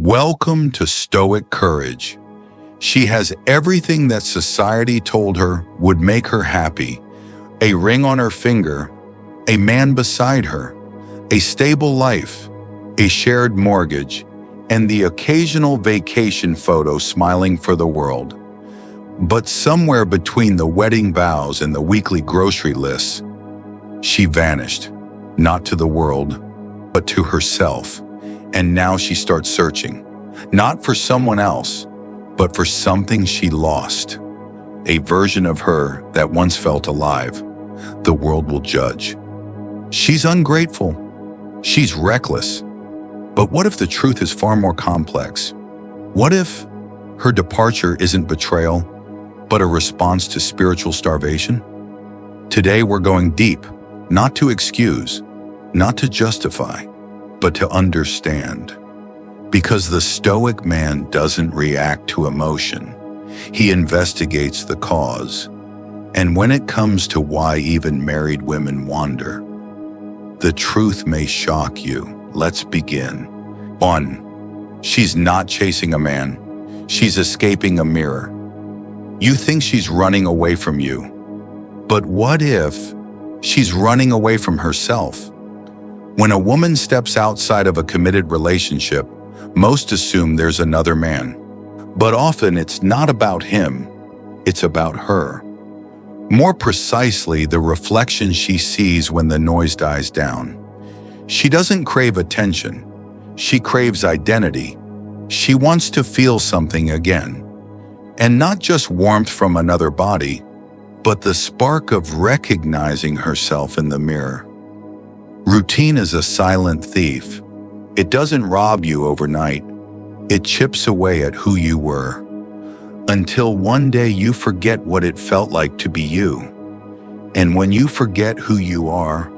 Welcome to Stoic Courage. She has everything that society told her would make her happy. A ring on her finger, a man beside her, a stable life, a shared mortgage, and the occasional vacation photo smiling for the world. But somewhere between the wedding vows and the weekly grocery lists, she vanished, not to the world, but to herself. And now she starts searching, not for someone else, but for something she lost. A version of her that once felt alive. The world will judge. She's ungrateful. She's reckless. But what if the truth is far more complex? What if her departure isn't betrayal, but a response to spiritual starvation? Today we're going deep, not to excuse, not to justify, but to understand. Because the Stoic man doesn't react to emotion. He investigates the cause. And when it comes to why even married women wander, the truth may shock you. Let's begin. 1. She's not chasing a man. She's escaping a mirror. You think she's running away from you. But what if she's running away from herself? When a woman steps outside of a committed relationship, most assume there's another man. But often it's not about him, it's about her. More precisely, the reflection she sees when the noise dies down. She doesn't crave attention, she craves identity. She wants to feel something again. And not just warmth from another body, but the spark of recognizing herself in the mirror. Routine is a silent thief. It doesn't rob you overnight. It chips away at who you were, until one day you forget what it felt like to be you. And when you forget who you are,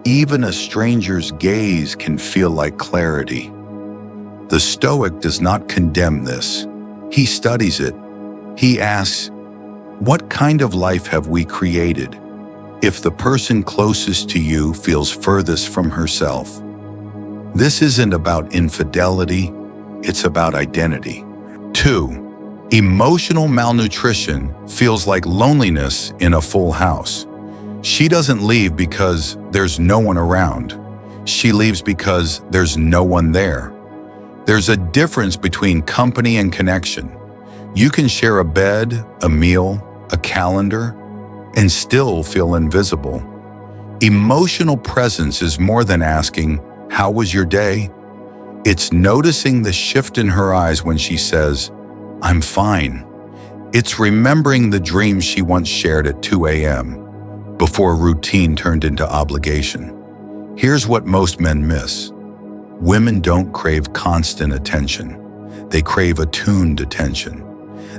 even a stranger's gaze can feel like clarity. The Stoic does not condemn this. He studies it. He asks, what kind of life have we created if the person closest to you feels furthest from herself? This isn't about infidelity, it's about identity. 2. Emotional malnutrition feels like loneliness in a full house. She doesn't leave because there's no one around. She leaves because there's no one there. There's a difference between company and connection. You can share a bed, a meal, a calendar, and still feel invisible. Emotional presence is more than asking, "How was your day?" It's noticing the shift in her eyes when she says, "I'm fine." It's remembering the dreams she once shared at 2 a.m. before routine turned into obligation. Here's what most men miss. Women don't crave constant attention. They crave attuned attention.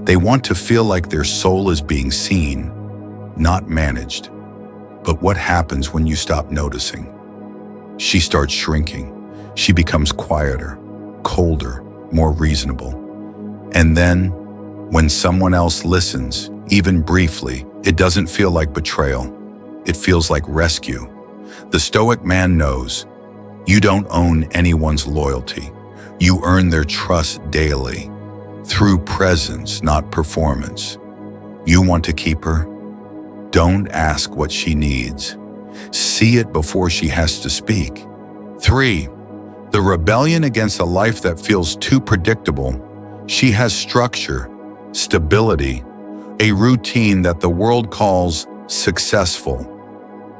They want to feel like their soul is being seen, not managed. But what happens when you stop noticing? She starts shrinking. She becomes quieter, colder, more reasonable. And then, when someone else listens, even briefly, it doesn't feel like betrayal. It feels like rescue. The Stoic man knows you don't own anyone's loyalty. You earn their trust daily, through presence, not performance. You want to keep her? Don't ask what she needs. See it before she has to speak. 3. The rebellion against a life that feels too predictable. She has structure, stability, a routine that the world calls successful.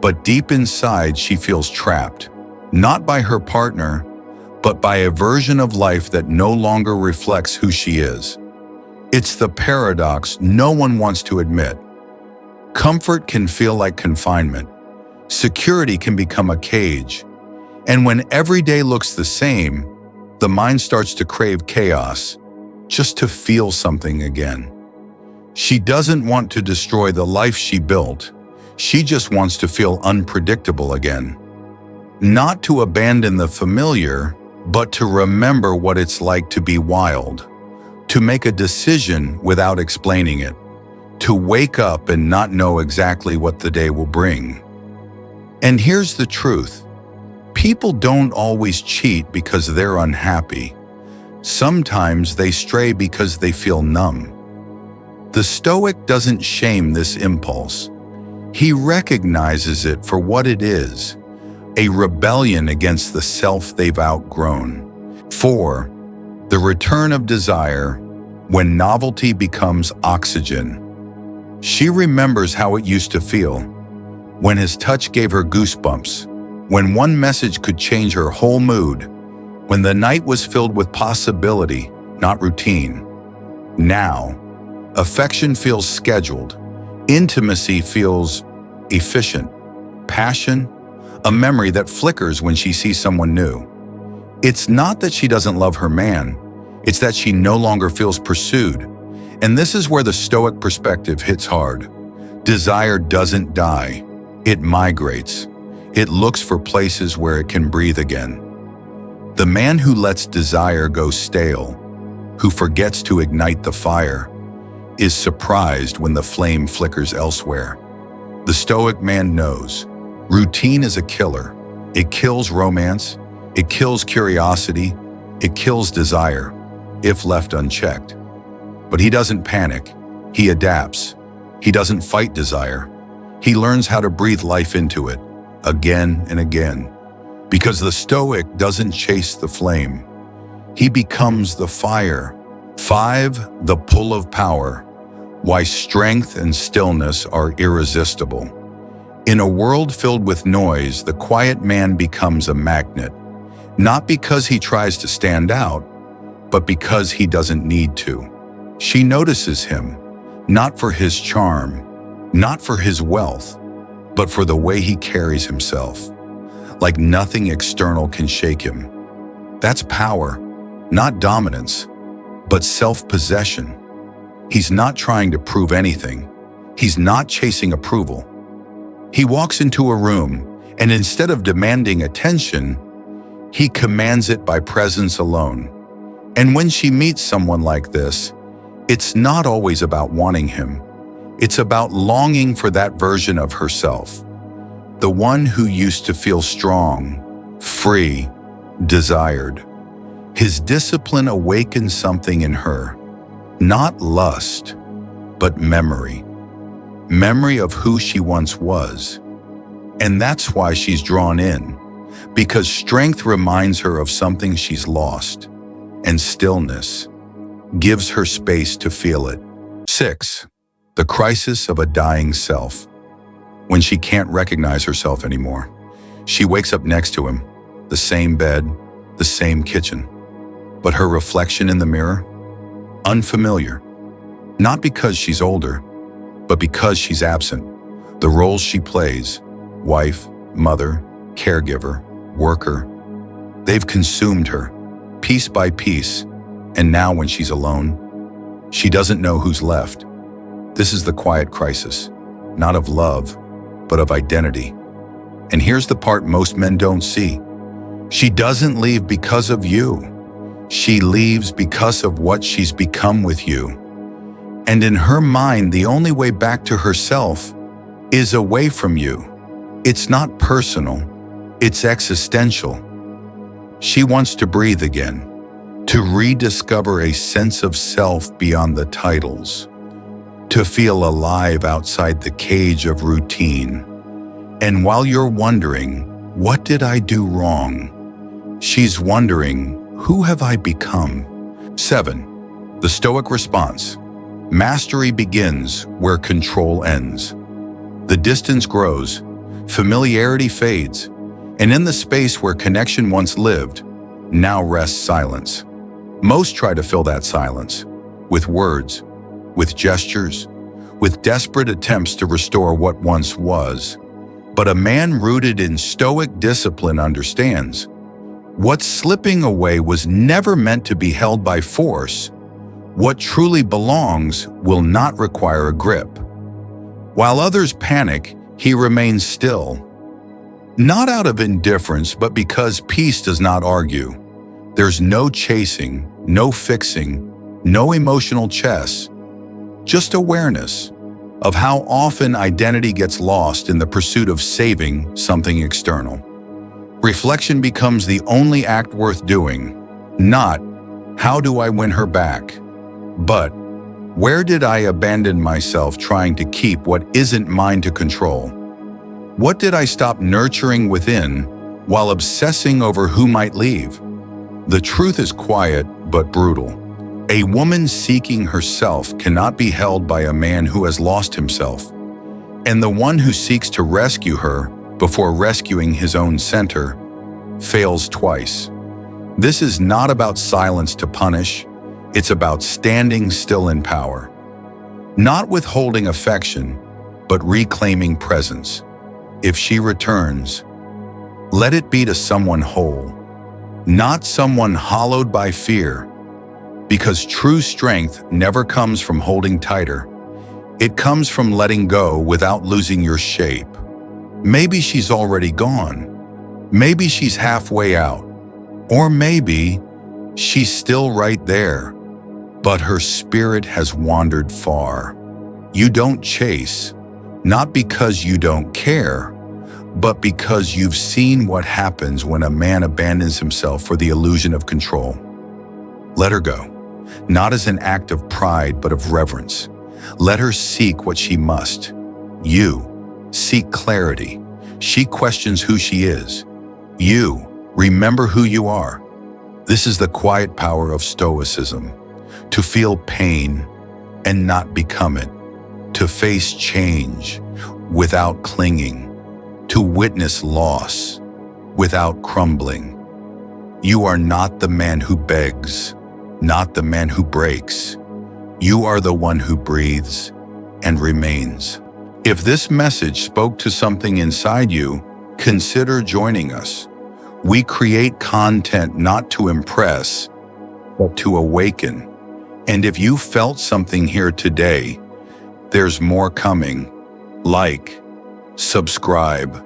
But deep inside, she feels trapped, not by her partner, but by a version of life that no longer reflects who she is. It's the paradox no one wants to admit. Comfort can feel like confinement. Security can become a cage. And when every day looks the same, the mind starts to crave chaos, just to feel something again. She doesn't want to destroy the life she built. She just wants to feel unpredictable again. Not to abandon the familiar, but to remember what it's like to be wild, to make a decision without explaining it, to wake up and not know exactly what the day will bring. And here's the truth. People don't always cheat because they're unhappy. Sometimes they stray because they feel numb. The Stoic doesn't shame this impulse. He recognizes it for what it is, a rebellion against the self they've outgrown. 4. The return of desire, when novelty becomes oxygen. She remembers how it used to feel, when his touch gave her goosebumps, when one message could change her whole mood, when the night was filled with possibility, not routine. Now, affection feels scheduled, intimacy feels efficient, passion, a memory that flickers when she sees someone new. It's not that she doesn't love her man, it's that she no longer feels pursued. And this is where the Stoic perspective hits hard. Desire doesn't die, it migrates. It looks for places where it can breathe again. The man who lets desire go stale, who forgets to ignite the fire, is surprised when the flame flickers elsewhere. The Stoic man knows routine is a killer. It kills romance, it kills curiosity, it kills desire, if left unchecked. But he doesn't panic, he adapts. He doesn't fight desire. He learns how to breathe life into it, again and again. Because the Stoic doesn't chase the flame, he becomes the fire. 5. The pull of power, why strength and stillness are irresistible. In a world filled with noise, the quiet man becomes a magnet, not because he tries to stand out, but because he doesn't need to. She notices him, not for his charm, not for his wealth, but for the way he carries himself. Like nothing external can shake him. That's power, not dominance, but self-possession. He's not trying to prove anything. He's not chasing approval. He walks into a room, and instead of demanding attention, he commands it by presence alone. And when she meets someone like this, it's not always about wanting him. It's about longing for that version of herself. The one who used to feel strong, free, desired. His discipline awakens something in her. Not lust, but memory. Memory of who she once was. And that's why she's drawn in, because strength reminds her of something she's lost, and stillness gives her space to feel it. 6. The crisis of a dying self. When she can't recognize herself anymore, she wakes up next to him, the same bed, the same kitchen. But her reflection in the mirror? Unfamiliar. Not because she's older, but because she's absent. The roles she plays, wife, mother, caregiver, worker, they've consumed her, piece by piece, and now when she's alone, she doesn't know who's left. This is the quiet crisis, not of love, but of identity. And here's the part most men don't see. She doesn't leave because of you. She leaves because of what she's become with you. And in her mind, the only way back to herself is away from you. It's not personal, it's existential. She wants to breathe again, to rediscover a sense of self beyond the titles, to feel alive outside the cage of routine. And while you're wondering, what did I do wrong? She's wondering, who have I become? 7. The Stoic response. Mastery begins where control ends. The distance grows, familiarity fades, and in the space where connection once lived, now rests silence. Most try to fill that silence with words, with gestures, with desperate attempts to restore what once was. But a man rooted in Stoic discipline understands what slipping away was never meant to be held by force. What truly belongs will not require a grip. While others panic, he remains still. Not out of indifference, but because peace does not argue. There's no chasing, no fixing, no emotional chess, just awareness of how often identity gets lost in the pursuit of saving something external. Reflection becomes the only act worth doing, not How do I win her back? But where did I abandon myself trying to keep what isn't mine to control? What did I stop nurturing within while obsessing over who might leave? The truth is quiet but brutal. A woman seeking herself cannot be held by a man who has lost himself. And the one who seeks to rescue her before rescuing his own center fails twice. This is not about silence to punish. It's about standing still in power. Not withholding affection, but reclaiming presence. If she returns, let it be to someone whole, not someone hollowed by fear, because true strength never comes from holding tighter. It comes from letting go without losing your shape. Maybe she's already gone. Maybe she's halfway out. Or maybe she's still right there, but her spirit has wandered far. You don't chase, not because you don't care, but because you've seen what happens when a man abandons himself for the illusion of control. Let her go, not as an act of pride, but of reverence. Let her seek what she must. You seek clarity. She questions who she is. You remember who you are. This is the quiet power of Stoicism. To feel pain and not become it. To face change without clinging. To witness loss without crumbling. You are not the man who begs, not the man who breaks. You are the one who breathes and remains. If this message spoke to something inside you, consider joining us. We create content not to impress, but to awaken. And if you felt something here today, there's more coming. Like, subscribe,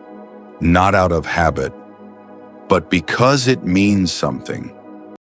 not out of habit, but because it means something.